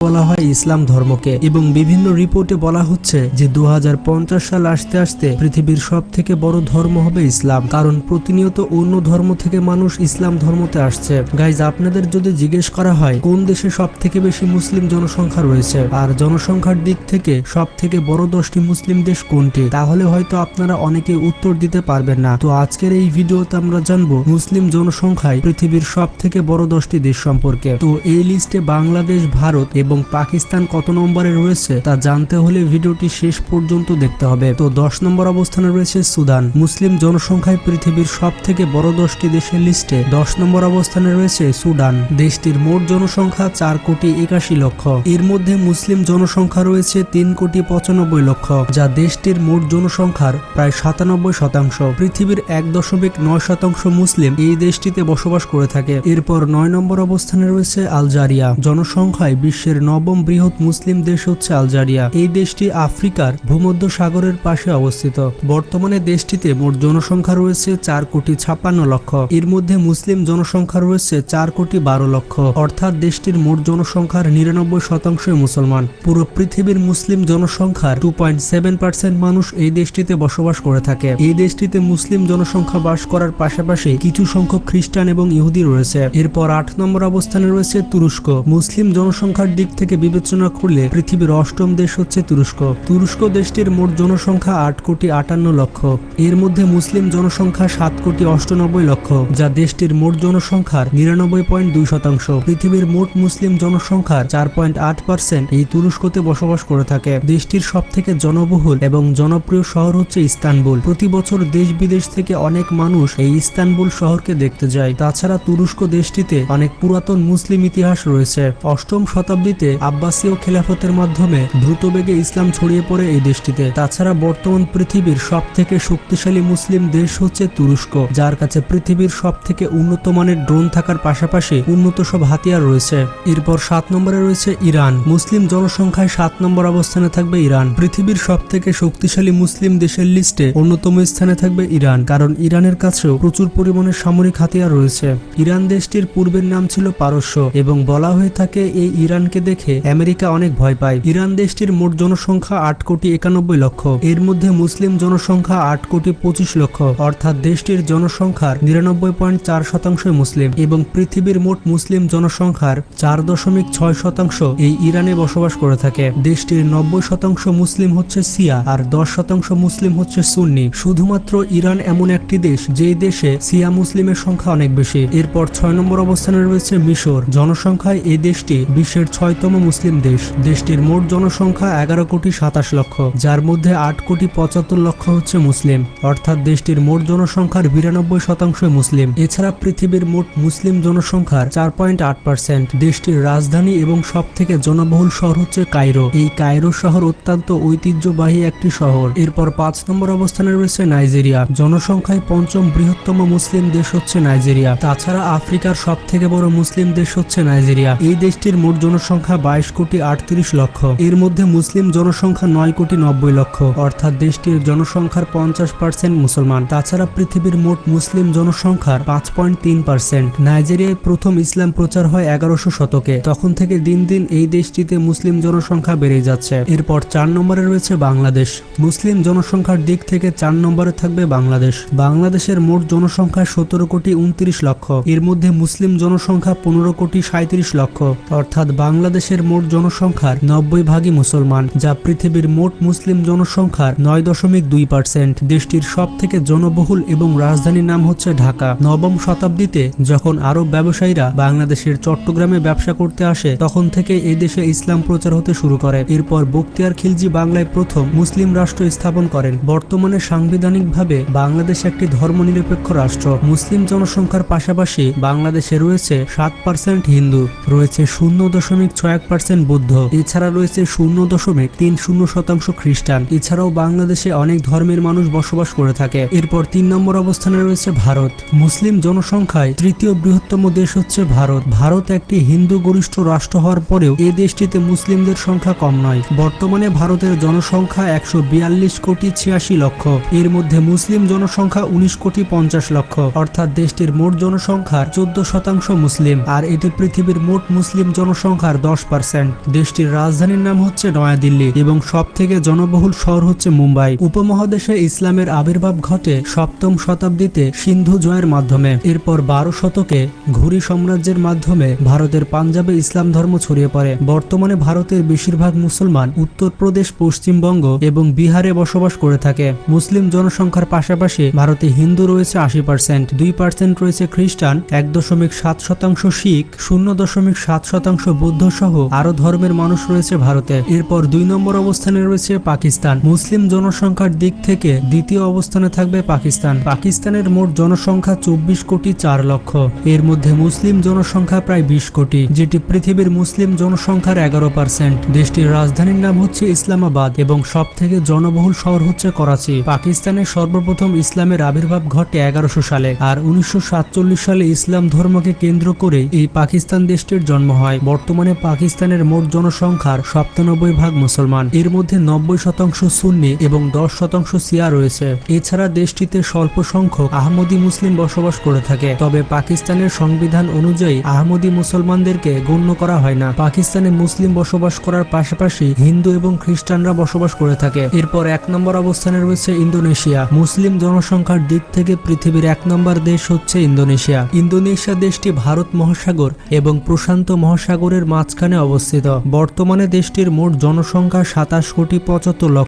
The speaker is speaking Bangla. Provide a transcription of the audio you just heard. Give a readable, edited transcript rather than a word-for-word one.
বলা হয় ইসলাম ধর্মকে, এবং বিভিন্ন রিপোর্টে বলা হচ্ছে যে 2050 সাল আসতে আসতে পৃথিবীর সব থেকে বড় ধর্ম হবে ইসলাম, কারণ প্রতিনিয়ত অন্য ধর্ম থেকে মানুষ ইসলাম ধর্মতে আসছে। গাইজ, আপনাদের যদি জিজ্ঞেস করা হয় কোন দেশে সব থেকে বেশি মুসলিম জনসংখ্যা রয়েছে আর জনসংখ্যার দিক থেকে সব থেকে বড় 10টি মুসলিম দেশ কোনটি, তাহলে হয়তো আপনারা অনেকে উত্তর দিতে পারবেন না। তো আজকের এই ভিডিওতে আমরা জানবো মুসলিম জনসংখ্যায় পৃথিবীর সব থেকে বড় 10টি দেশ সম্পর্কে। তো এই লিস্টে বাংলাদেশ, ভারত এবং পাকিস্তান কত নম্বরে রয়েছে তা জানতে হলে ভিডিওটি শেষ পর্যন্ত দেখতে হবে। তো 10 নম্বর অবস্থানে রয়েছে সুদান। মুসলিম জনসংখ্যায় পৃথিবীর সব থেকে বড় 10টি দেশের লিস্টে 10 নম্বর অবস্থানে রয়েছে সুদান। দেশটির মোট জনসংখ্যা 4,81,00,000। এর মধ্যে মুসলিম জনসংখ্যা রয়েছে 3,95,00,000, যা দেশটির মোট জনসংখ্যার প্রায় 97%। পৃথিবীর 1.9% মুসলিম এই দেশটিতে বসবাস করে থাকে। এরপর 9 নম্বর অবস্থানে রয়েছে আলজেরিয়া। জনসংখ্যায় বিশ্বের 9ম বৃহৎ মুসলিম দেশ হচ্ছে আলজেরিয়া। এই দেশটি আফ্রিকার ভূমধ্য সাগরের পাশে অবস্থিত। বর্তমানে দেশটিতে মোট জনসংখ্যা রয়েছে 4,56,00,000। এর মধ্যে মুসলিম জনসংখ্যা রয়েছে 4,12,00,000, অর্থাৎ দেশটির মোট জনসংখ্যার 99% মুসলমান। পুরো পৃথিবীর মুসলিম জনসংখ্যার 2.7% মানুষ এই দেশটিতে বসবাস করে থাকে। এই দেশটিতে মুসলিম জনসংখ্যা বাস করার পাশাপাশি কিছু সংখ্যক খ্রিস্টান এবং ইহুদি রয়েছে। এরপর 8 নম্বর অবস্থানে রয়েছে তুরস্ক। মুসলিম জনসংখ্যার দিক থেকে বিবেচনা করলে পৃথিবীর 8ম দেশ হচ্ছে তুরস্ক। তুরস্ক দেশটির মোট জনসংখ্যা 8,58,00,000। এর মধ্যে মুসলিম জনসংখ্যা 7,98,00,000, যা দেশটির মোট জনসংখ্যার 99.2%। পৃথিবীর মোট মুসলিম জনসংখ্যার 4.8% এই তুরস্কতে বসবাস করে থাকে। দেশটির সব থেকে জনবহুল এবং জনপ্রিয় শহর হচ্ছে ইস্তানবুল। প্রতি বছর দেশ বিদেশ থেকে অনেক মানুষ এই ইস্তানবুল শহরকে দেখতে যায়। তাছাড়া তুরস্ক দেশটিতে অনেক পুরাতন মুসলিম ইতিহাস রয়েছে। 8ম শতাব্দীতে আব্বাসীয় খেলাফতের মাধ্যমে দ্রুতবেগে ইসলাম ছড়িয়ে পড়ে এই দেশটিতে। তাছাড়া বর্তমান পৃথিবীর সব থেকে শক্তিশালী মুসলিম দেশ হচ্ছে তুরস্ক, যার কাছে পৃথিবীর সব থেকে উন্নত মানের ড্রোন থাকার পাশাপাশি উন্নত সব হাতিয়ার রয়েছে। এরপর 7 নম্বরে রয়েছে ইরান। মুসলিম জনসংখ্যায় 7 নম্বর অবস্থানে থাকবে ইরান। পৃথিবীর সব থেকে শক্তিশালী মুসলিম দেশের লিস্টে অন্যতম স্থানে থাকবে ইরান, কারণ ইরানের কাছেও প্রচুর পরিমাণে সামরিক হাতিয়ার রয়েছে। ইরান দেশটির পূর্বের নাম ছিল পারস্য, এবং বলা হয়ে থাকে এই ইরানকে দেখে আমেরিকা অনেক ভয় পায়। ইরান দেশটির মোট জনসংখ্যা 8,91,00,000। এর মধ্যে মুসলিম জনসংখ্যা 8,25,00,000, অর্থাৎ দেশটির জনসংখ্যার 99.4% মুসলিম, এবং পৃথিবীর মোট মুসলিম জনসংখ্যার 4.6% এই ইরানে বসবাস করে থাকে। দেশটির 90% মুসলিম হচ্ছে শিয়া আর 10% মুসলিম হচ্ছে সুন্নি। শুধুমাত্র ইরান এমন একটি দেশ যেই দেশে শিয়া মুসলিমের সংখ্যা অনেক বেশি। এরপর 6 নম্বর অবস্থানে রয়েছে মিশর। জনসংখ্যায় এই দেশটি বিশ্বের 6তম মুসলিম দেশ। দেশটির মোট জনসংখ্যা 11,27,00,000, যার মধ্যে 8,75,00,000 হচ্ছে মুসলিম, অর্থাৎ দেশটির মোট জনসংখ্যার 92% মুসলিম। এছাড়া পৃথিবীর মোট মুসলিম জনসংখ্যার 4.8%। দেশটির রাজধানী এবং সব থেকে জনবহুল শহর হচ্ছে কায়রো। এই কায়রো শহর অত্যন্ত ঐতিহ্যবাহী একটি শহর। এরপর 5 নম্বর অবস্থানে রয়েছে নাইজেরিয়া। জনসংখ্যায় 5ম বৃহত্তম মুসলিম দেশ হচ্ছে নাইজেরিয়া। তাছাড়া আফ্রিকার সব থেকে বড় মুসলিম দেশ হচ্ছে নাইজেরিয়া। এই দেশটির মোট জনসংখ্যা 22,38,00,000। এর মধ্যে মুসলিম জনসংখ্যা 9,90,00,000, অর্থাৎ দেশটির জনসংখ্যার 50% মুসলমান। তাছাড়া পৃথিবীর মোট মুসলিম জনসংখ্যার 5.3%। নাইজেরিয়ায় প্রথম ইসলাম প্রচার হয় 1100 শতকে। তখন থেকে দিন দিন এই দেশটিতে মুসলিম জনসংখ্যা বেড়ে যাচ্ছে। এরপর 4 নম্বরে রয়েছে বাংলাদেশ। মুসলিম জনসংখ্যার দিক থেকে 4 নম্বরে থাকবে বাংলাদেশ। বাংলাদেশের মোট জনসংখ্যা 17,29,00,000। এর মধ্যে মুসলিম জনসংখ্যা 15,37,00,000, অর্থাৎ বাংলাদেশের মোট জনসংখ্যার 90 ভাগই মুসলমান, যা পৃথিবীর মোট মুসলিম জনসংখ্যার 9.2%। দেশটির সব থেকে জনবহুল এবং রাজধানীর নাম হচ্ছে ঢাকা। 9ম শতাব্দীতে যখন আরব ব্যবসায়ীরা বাংলাদেশের চট্টগ্রামে ব্যবসা করতে আসে, তখন থেকে এই দেশে ইসলাম প্রচার হতে শুরু করে। এরপর বখতিয়ার খিলজি বাংলায় প্রথম মুসলিম রাষ্ট্র স্থাপন করেন। বর্তমানে সাংবিধানিকভাবে বাংলাদেশ একটি ধর্মনিরপেক্ষ রাষ্ট্র। মুসলিম জনসংখ্যার পাশাপাশি বাংলাদেশে রয়েছে 7% হিন্দু, রয়েছে 0.61% বৌদ্ধ, এছাড়া রয়েছে 0.30% খ্রিস্টান। এছাড়াও বাংলাদেশে অনেক ধর্মের মানুষ বসবাস করে থাকে। এরপর 3 নম্বর অবস্থানে রয়েছে ভারত। মুসলিম জনসংখ্যায় 3য় বৃহত্তম দেশ হচ্ছে ভারত। ভারত একটি হিন্দু গরিষ্ঠ রাষ্ট্র হওয়ার পরেও এই দেশটিতে মুসলিমদের সংখ্যা কম নয়। বর্তমানে ভারতের জনসংখ্যা 142,86,00,000। এর মধ্যে মুসলিম জনসংখ্যা 19,50,00,000, অর্থাৎ দেশটির মোট জনসংখ্যার 14% মুসলিম, আর এটি পৃথিবীর মোট মুসলিম জনসংখ্যার 10%। দেশটির রাজধানীর নাম হচ্ছে নয়াদিল্লি এবং সবথেকে জনবহুল শহর হচ্ছে মুম্বাই। উপমহাদেশে ইসলামের আবির্ভাব ঘটে 7ম শতাব্দীতে সিন্ধু জয়ের মাধ্যমে। এরপর 12 শতকে ঘুরি সাম্রাজ্যের মাধ্যমে ভারতের পাঞ্জাবে ইসলাম ধর্ম ছড়িয়ে পড়ে। বর্তমানে ভারতের বেশিরভাগ মুসলমান উত্তরপ্রদেশ, পশ্চিমবঙ্গ এবং বিহারে বসবাস করে থাকে। মুসলিম জনসংখ্যার পাশাপাশি ভারতে হিন্দু রয়েছে 80%, 2% রয়েছে খ্রিস্টান, 1.7% শিখ, 0.7% বৌদ্ধ সহ আরো ধর্মের মানুষ রয়েছে ভারতে। এরপর 2 নম্বর অবস্থানে রয়েছে পাকিস্তান। মুসলিম জনসংখ্যার দিক থেকে দ্বিতীয় অবস্থানে থাকবে পাকিস্তান। পাকিস্তানের মোট জনসংখ্যা 24,04,00,000। এর মধ্যে মুসলিম জনসংখ্যা প্রায় 20 কোটি, যেটি পৃথিবীর মুসলিম জনসংখ্যার 11%। দেশটির রাজধানীর নাম হচ্ছে ইসলামাবাদ এবং সব থেকে জনবহুল শহর হচ্ছে করাচি। পাকিস্তানের সর্বপ্রথম ইসলামের আবির্ভাব ঘটে 1100 সালে, আর 1947 সালে ইসলাম ধর্মকে কেন্দ্র করে এই পাকিস্তান দেশটির জন্ম হয়। বর্তমানে পাকিস্তানের মোট জনসংখ্যার 97% মুসলমান। এর মধ্যে 90% সুন্নি এবং 10% শিয়া রয়েছে। এছাড়া দেশটিতে স্বল্প সংখ্যক আহমদী মুসলিম বসবাস করে থাকে। তবে পাকিস্তানের সংবিধান অনুযায়ী আহমদী মুসলমানদেরকে গণ্য করা হয় না। পাকিস্তানে মুসলিম বসবাস করার পাশাপাশি হিন্দু এবং খ্রিস্টানরা বসবাস করে থাকে। এরপর 1 নম্বর অবস্থানে রয়েছে ইন্দোনেশিয়া। মুসলিম জনসংখ্যার দিক থেকে পৃথিবীর 1 নম্বর দেশ হচ্ছে ইন্দোনেশিয়া। ইন্দোনেশিয়া দেশটি ভারত মহাসাগর এবং প্রশান্ত মহাসাগরের মাঝখানে অবস্থিত। বর্তমানে দেশটির মোট জনসংখ্যা 27,75,00,000।